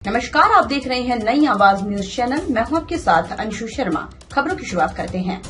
नमस्कार, आप देख रहे हैं नई आवाज न्यूज चैनल। मैं हूं आपके साथ अंशु शर्मा। खबरों की शुरुआत करते हैं।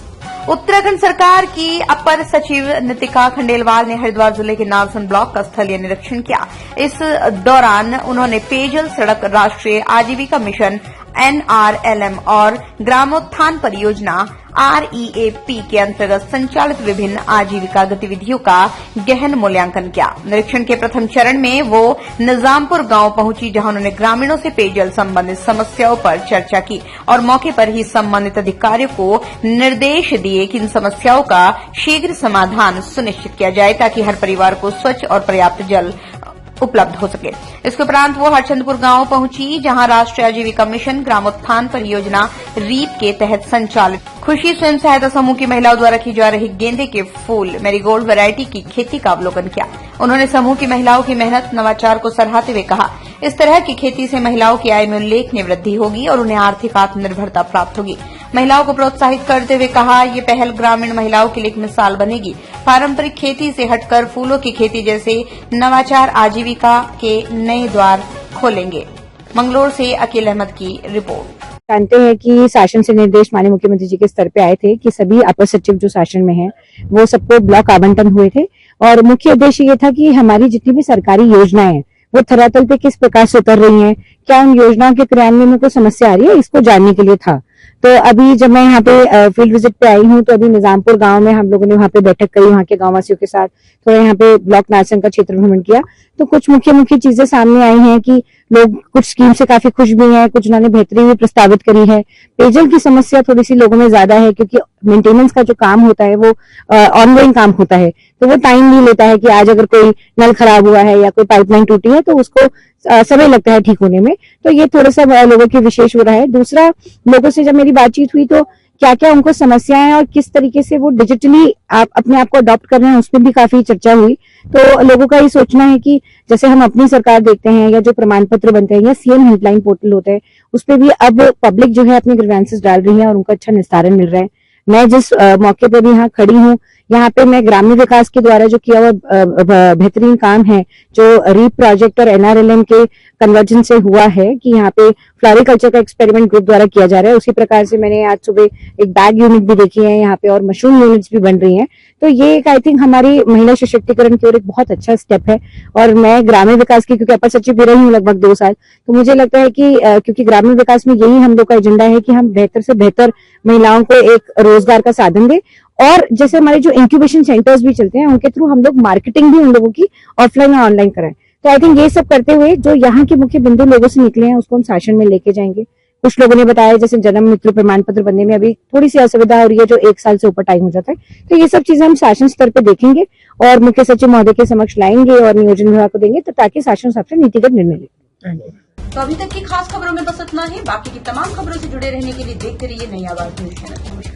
उत्तराखंड सरकार की अपर सचिव नितिका खंडेलवाल ने हरिद्वार जिले के नारसन ब्लॉक का स्थलीय निरीक्षण किया। इस दौरान उन्होंने पेयजल सड़क राष्ट्रीय आजीविका मिशन NRLM और ग्रामोत्थान परियोजना REAP के अंतर्गत संचालित विभिन्न आजीविका गतिविधियों का गहन मूल्यांकन किया। निरीक्षण के प्रथम चरण में वो निजामपुर गांव पहुंची, जहां उन्होंने ग्रामीणों से पेयजल संबंधित समस्याओं पर चर्चा की और मौके पर ही संबंधित अधिकारियों को निर्देश दिए कि इन समस्याओं का शीघ्र समाधान सुनिश्चित किया जाए, ताकि हर परिवार को स्वच्छ और पर्याप्त जल उपलब्ध हो सके। इसके उपरांत वो हरचंदपुर गांव पहुंची, जहां राष्ट्रीय आजीविका मिशन ग्रामोत्थान परियोजना REAP के तहत संचालित खुशी स्वयं सहायता समूह की महिलाओं द्वारा की जा रही गेंदे के फूल मैरीगोल्ड वैरायटी की खेती का अवलोकन किया। उन्होंने समूह की महिलाओं की मेहनत नवाचार को सराहते हुए कहा, इस तरह की खेती से महिलाओं की आय में उल्लेखनीय वृद्धि होगी और उन्हें आर्थिक आत्मनिर्भरता प्राप्त होगी। महिलाओं को प्रोत्साहित करते हुए कहा, ये पहल ग्रामीण महिलाओं के लिए एक मिसाल बनेगी। पारंपरिक खेती से हटकर फूलों की खेती जैसे नवाचार आजीविका के नए द्वार खोलेंगे। मंगलोर से अकील अहमद की रिपोर्ट। जानते हैं कि शासन से निर्देश माननीय मुख्यमंत्री जी के स्तर पे आए थे कि सभी अपर सचिव जो शासन में हैं वो सबको ब्लॉक आवंटन हुए थे और मुख्य उद्देश्य ये था कि हमारी जितनी भी सरकारी योजनाएं हैं वो धरातल पे किस प्रकार से उतर रही हैं, क्या उन योजनाओं के क्रियान्वयन में कोई समस्या आ रही है, इसको जानने के लिए था। तो अभी जब मैं यहाँ पे फील्ड विजिट पे आई हूँ तो अभी निजामपुर गांव में हम लोगों ने वहाँ पे बैठक करी, वहाँ के गांव वासियों के साथ थोड़ा यहाँ पे ब्लॉक नारसन का क्षेत्र भ्रमण किया। तो कुछ मुख्य चीजें सामने आई हैं कि लोग कुछ स्कीम से काफी खुश भी हैं, कुछ उन्होंने बेहतरी भी प्रस्तावित करी है। पेयजल की समस्या थोड़ी सी लोगों में ज्यादा है, क्योंकि मेंटेनेंस का जो काम होता है वो ऑनगोइंग काम होता है, तो वो टाइम भी लेता है कि आज अगर कोई नल खराब हुआ है या कोई पाइपलाइन टूटी है तो उसको समय लगता है ठीक होने में। तो ये थोड़ा सा लोगों की विशेष हो रहा है। दूसरा, लोगों से जब मेरी बातचीत हुई तो क्या क्या उनको समस्याएं हैं और किस तरीके से वो डिजिटली अपने आप को अडॉप्ट कर रहे हैं, उसमें भी काफी चर्चा हुई। तो लोगों का ये सोचना है कि जैसे हम अपनी सरकार देखते हैं या जो प्रमाण पत्र बनते हैं या CM हेल्पलाइन पोर्टल होता है, उस पर भी अब पब्लिक जो है अपने ग्रीवेंसेस डाल रही है और उनका अच्छा निस्तारण मिल रहा है। मैं जिस मौके पर भी यहाँ खड़ी हूँ, यहाँ पे मैं ग्रामीण विकास के द्वारा जो किया हुआ बेहतरीन काम है, जो REAP प्रोजेक्ट और NRLM के कन्वर्जन से हुआ है कि यहाँ पे फ्लोरिकल्चर का एक्सपेरिमेंट ग्रुप द्वारा किया जा रहा है, उसी प्रकार से मैंने आज सुबह एक बैग यूनिट भी देखी है यहाँ पे और मशरूम यूनिट्स भी बन रही हैं। तो ये एक आई थिंक हमारी महिला सशक्तिकरण की ओर एक बहुत अच्छा स्टेप है। और मैं ग्रामीण विकास की, क्योंकि अपर सचिव भी रही हूँ लगभग 2 साल, तो मुझे लगता है कि क्योंकि ग्रामीण विकास में यही हम लोग का एजेंडा है कि हम बेहतर से बेहतर महिलाओं को एक रोजगार का साधन दें। और जैसे हमारे जो इंक्यूबेशन सेंटर्स भी चलते हैं उनके थ्रू हम लोग मार्केटिंग भी उन लोगों की ऑफलाइन और ऑनलाइन कराएं। तो आई थिंक ये सब करते हुए जो यहाँ के मुख्य बिंदु लोगों से निकले हैं उसको हम शासन में लेके जाएंगे। कुछ लोगों ने बताया जैसे जन्म मित्र प्रमाण पत्र बनने में अभी थोड़ी सी असुविधा हो रही है, जो 1 साल से ऊपर टाइम हो जाता है। तो ये सब चीजें हम शासन स्तर पे देखेंगे और मुख्य सचिव महोदय के समक्ष लाएंगे और नियोजन विभाग को देंगे, तो ताकि शासन हिसाब से नीतिगत निर्णय ले। तो अभी तक की खास खबरों में बस इतना ही। बाकी की तमाम खबरों से जुड़े रहने के लिए देखते रहिए नई आवाज न्यूज चैनल।